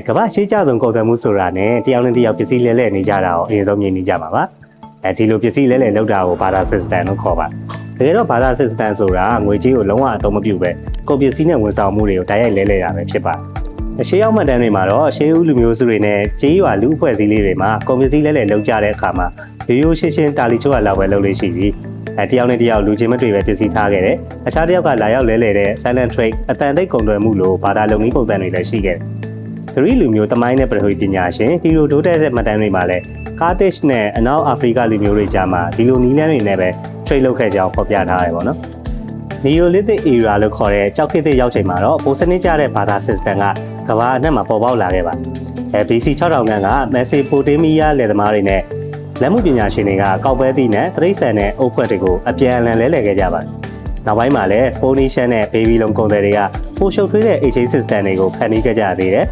ကမ္ဘာရှိကြဆုံးကုန်သွယ်မှုဆိုတာနဲ့တယောက်နဲ့တယောက်ပစ္စည်းလဲလှယ်နေကြတာကိုအရင်ဆုံးမြင်နေကြမှာပါဒီလိုပစ္စည်းလဲလှယ်လောက်တာကိုဘာသာ system လို့ခေါ်ပါတကယ်တော့ဘာသာ system ဆိုတာငွေကြေးကိုလုံးဝအသုံးမပြုပဲကုန်ပစ္စည်းနဲ့ဝန်ဆောင်မှုတွေကိုတိုက်ရိုက်လဲလှယ်တာပဲဖြစ်ပါရှေးရောက်မှတ်တမ်းတွေမှာတော့ရှေးဦးလူမျိုးစုတွေနဲ့ကြေးရွာလူအဖွဲ့အစည်းလေးတွေမှာကုန်ပစ္စည်းလဲလှယ်လောက်ကြတဲ့အခါမှာရိုးရိုးရှင်းရှင်းတာလီချိုးရလောက်ပဲလုပ်လို့ရှိပြီးတယောက်နဲ့တယောက်လူချင်းမတွေ့ပဲပစ္စည်းထားခဲ့တယ်အခြားတစ်ယောက်ကလာရောက်လဲလှယ်တဲ့ silent trade အတန်သိပ်ကုန်သွယ်မှုလိုဘာသာလုံနည်းပုံစံတွေလည်းရှိခဲ့တယ်ဂရိလူမျိုးတမိုင်းနဲ့ပထဝီပညာရှင်ဟီရိုဒိုတဲတဲ့မှတ်တမ်းတွေမှာလည်းကားတစ်နဲ့အနောက်အာဖရိကလူမျိုးတွေကြားမှာဒီလိုနီးလန်းတွေနဲ့ပဲ trade လုပ်ခဲ့ကြအောင်ဖော်ပြထားတယ်ပေါ့နော် Neolithic era လို့ခေါ်တဲ့ကြောက်ခေတ်သစ်ရောက်ချိန်မှာတော့ပိုစနစ်ကျတဲ့ဘာသာ system ကကမ္ဘာအနှံ့မှာပေါ်ပေါက်လာခဲ့ပါBC 6000ခန်းကမက်ဆီပိုတေးမီးယားလယ်သမားတွေနဲ့လက်မှုပညာရှင်တွေကကောက်ပဲသီးနဲ့တရိတ်ဆန်နဲ့အုပ်ဖွဲ့တွေကိုအပြန်အလှန်လဲလှယ်ခဲ့ကြပါတယ်နောက်ပိုင်းမှာလည်း Phoenician နဲ့ Babylon ကုန်သည်တွေကပိုရှုပ်ထွေးတဲ့ exchange system တွေကိုဖန်တီးခဲ့ကြသေးတယ်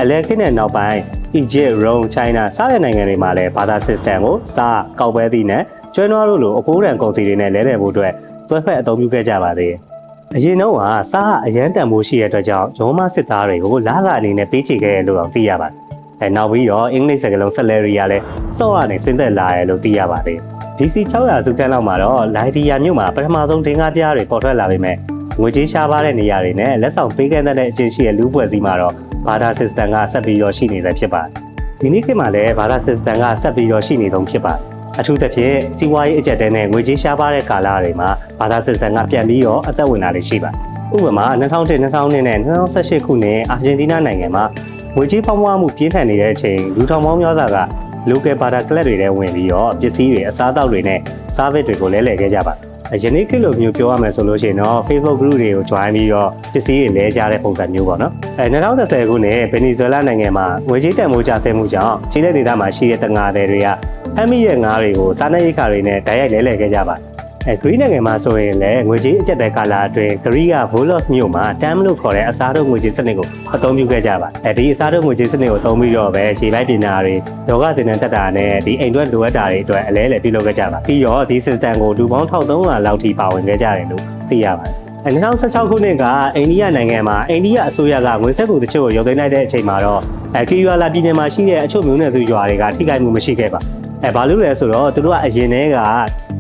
အလဲခေတ်နဲ့နောက်ပိုင်း Egypt, Rome, China စတဲ့နိုင်ငံတွေမှာလည်းဘာသာ system ကိုစားကောက်ပဲသီးနဲ့ကျွဲနွားတို့လိုအဖိုးတန်ကုန်စည်တွေနဲ့လဲလှယ်ဖို့အတွက်တွဲဖက်အသုံးပြုခဲ့ကြပါသေးတယ်အရင်တော့စားအရန်တန်ဖိုးရှိတဲ့အတွက်ကြောင့်ရောမစစ်သားတွေကိုလာစာအနေနဲ့ပေးချေခဲ့ရလို့တော့သိရပါတယ်နောက်ပြီးတော့အင်္ဂလိပ်စကားလုံး salary ကလည်းစော့ကနေဆင်းသက်လာရလို့သိရပါတယ် BC 600စုခန်းလောက်မှာတော့လိုက်ဒီယာမြို့မှာပထမဆုံးဒင်္ဂါပြားတွေပေါ်ထွက်လာပေမဲ့ငွေကြေးရှားပါတဲ့နေရာတွေနဲ့လက်ဆောင်ပေးကမ်းတဲ့အကျင့်ရှိတဲ့လူပွဲစည်းမှာတော့ဘာသာ system ကဆက်ပြီးတော့ရှိနေတယ်ဖြစ်ပါတယ်ဒီနေ့ခေတ်မှာလည်းဘာသာ system ကဆက်ပြီးတော့ရှိနေဆုံးဖြစ်ပါတယ်အထူးသဖြင့်စီးပွားရေးအကျပ်တဲနဲ့ငွေကြေးရှားပါတဲ့ကာလတွေမှာဘာသာ system ကပြန်ပြီးတော့အသက်ဝင်လာလေရှိပါတယ်ဥပမာ2000 2000နဲ့2018ခုနှစ်အာဂျင်တီးနားနိုင်ငံမှာငွေကြေးဖောင်းပွားမှုပြင်းထန်နေတဲ့အချိန်လူထောင်ပေါင်းများစွာက local ဘာသာ club တွေထဲဝင်ပြီးတော့ပစ္စည်းတွေအစားအသောက်တွေနဲ့ service တွေကိုလဲလှယ်ခဲ့ကြပါတယ်ယနေ့ခေတ်လိုမျိုးပြောရမယ်ဆိုလို့ရှိရင်တော့ Facebook group တွေကို join ပြီးတော့ပစ္စည်းတွေလဲကြတဲ့ပုံစံမျိုးပေါ့နော်2010ခုနှစ်ဗင်နီဇွဲလားနိုင်ငံမှာငွေကြေးတန်ဖိုးကျဆင်းမှုကြောင့်ခြေလက်ဒေသမှာရှိတဲ့တငါသည်တွေကဖမ်းမိတဲ့ငါးတွေကိုစားနပ်ရိက္ခာတွေနဲ့တိုက်ရိုက်လဲလှယ်ခဲ့ကြပါတယ်ဂရိနိုင်ငံမှာဆိုရင်လည်းငွေကြေးအကျပ်တဲ့ကာလအတွင်းဂရိက Volos မြို့မှာ TAM လို့ခေါ်တဲ့အစားထိုးငွေကြေးစနစ်ကိုအသုံးပြုခဲ့ကြပါတယ်ဒီအစားထိုးငွေကြေးစနစ်ကိုသုံးပြီးတော့ပဲခြေလိုက်ပညာတွေယောဂသင်တန်းတက်တာနဲ့ဒီအိမ်တွက်လိုအပ်တာတွေအတွက်အလဲလှယ်ပြုလုပ်ခဲ့ကြပါပြီးတော့ဒီ system ကိုလူပေါင်း1300လောက်ထိပါဝင်ခဲ့ကြတယ်လို့သိရပါတယ်2016ခုနှစ်ကအိန္ဒိယနိုင်ငံမှာအိန္ဒိယအစိုးရကငွေစက်ကူတချို့ကိုရုပ်သိမ်းလိုက်တဲ့အချိန်မှာတော့ကီယူလာပြည်နယ်မှာရှိတဲ့အချို့မျိုးနွယ်စုရွာတွေကထိခိုက်မှုမရှိခဲ့ပါဘာလို့လဲဆိုတော့သူတို့ကအရင်တည်းက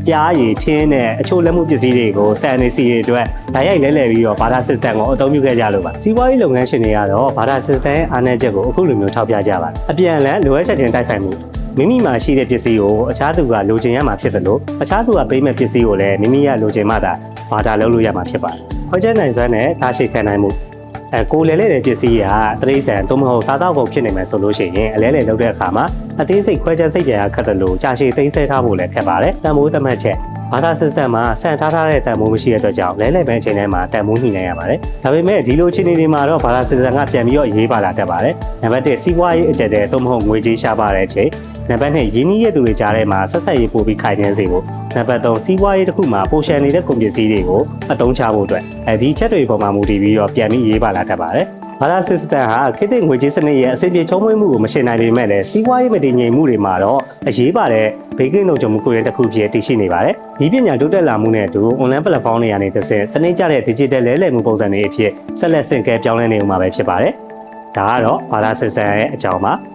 ပြားရည်ထင်းနဲ့အချို့လက်မှုပစ္စည်းတွေကိုစံနေစီတွေအတွက်ဓာတ်ရိုက်လဲလှယ်ပြီးတော့ဘာသာ system ကိုအသုံးပြုခဲ့ကြလို့ပါစီးပွားရေးလုပ်ငန်းရှင်တွေကတော့ဘာသာ system ရဲ့အားနည်းချက်ကိုအခုလိုမျိုးထောက်ပြကြပါတယ်အပြန်အလှန်လိုအပ်ချက်ချင်းတိုက်ဆိုင်မှုမိမိမှာရှိတဲ့ပစ္စည်းကိုအခြားသူကလိုချင်ရမှာဖြစ်တယ်လို့အခြားသူကပေးမဲ့ပစ္စည်းကိုလည်းမိမိကလိုချင်မှသာဘာသာလုပ်လို့ရမှာဖြစ်ပါတယ်ခွဲခြားနိုင်စွမ်းနဲ့ထားရှိခံနိုင်မှုကိုလဲလှယ်တဲ့ပစ္စည်းကတရိတ်ဆန်သို့မဟုတ်စားသောက်ကုန်ဖြစ်နေမယ်ဆိုလို့ရှိရင်အလဲလှယ်လုပ်တဲ့အခါမှာအသေးစိတ်ခွဲခြားစိတ်ကြရခက်တယ်လို့ကြာရှည်သိမ်းဆည်းထားဖို့လည်းခက်ပါတယ်တန်ဖိုးသတ်မှတ်ချက်ဘာသာ system မှာဆန်ထားတဲ့တန်ဖိုးမရှိတဲ့အတွက်ကြောင့်လဲလှယ်ပဲအချိန်တိုင်းမှာတန်ဖိုးညှိနှိုင်းရပါတယ်ဒါပေမဲ့ဒီလိုအခြေအနေတွေမှာတော့ဘာသာ system ကပြန်ပြီးတော့ရေးပါလာတတ်ပါတယ်နံပါတ်1စီးပွားရေးအကျပ်တဲ့သို့မဟုတ်ငွေကြေးရှားပါတဲ့အချိန်နံပါတ်2ရင်းနှီးတဲ့သူတွေကြားထဲမှာဆက်ဆက်ရေးပို့ပြီးခိုင်နှင်းစေဖို့နံပါတ်3စီးပွားရေးတစ်ခုမှာပိုရှန်နေတဲ့ကုန်ပစ္စည်းတွေကိုအသုံးချဖို့အတွက်ဒီချက်တွေပေါ်မှာမူတည်ပြီးတော့ပြန်ပြီးရေးပါလာတတ်ပါတယ်ဘာသာ system ဟာခေတ်သစ်ငွေကြေးစနစ်ရဲ့အဆင်ပြေချုံးမွေးမှုကိုမရှင်းနိုင်ပေမဲ့လည်းစီးပွားရေးမတည်ငြိမ်မှုတွေမှာတော့အရေးပါတဲ့ဘေးကင်းလုံခြုံမှုကိုရတစ်ခုဖြစ်တည်ရှိနေပါတယ်။ဒီပညာတိုးတက်လာမှုနဲ့အတူ online platform တွေကနေတစ်ဆင့်စနစ်ကျတဲ့ digital လဲလှယ်မှုပုံစံတွေအဖြစ်ဆက်လက်ဆင့်ကဲပြောင်းလဲနေဦးမှာပဲဖြစ်ပါတယ်။ဒါကတော့ဘာသာ system ရဲ့အကြောင်းပါ။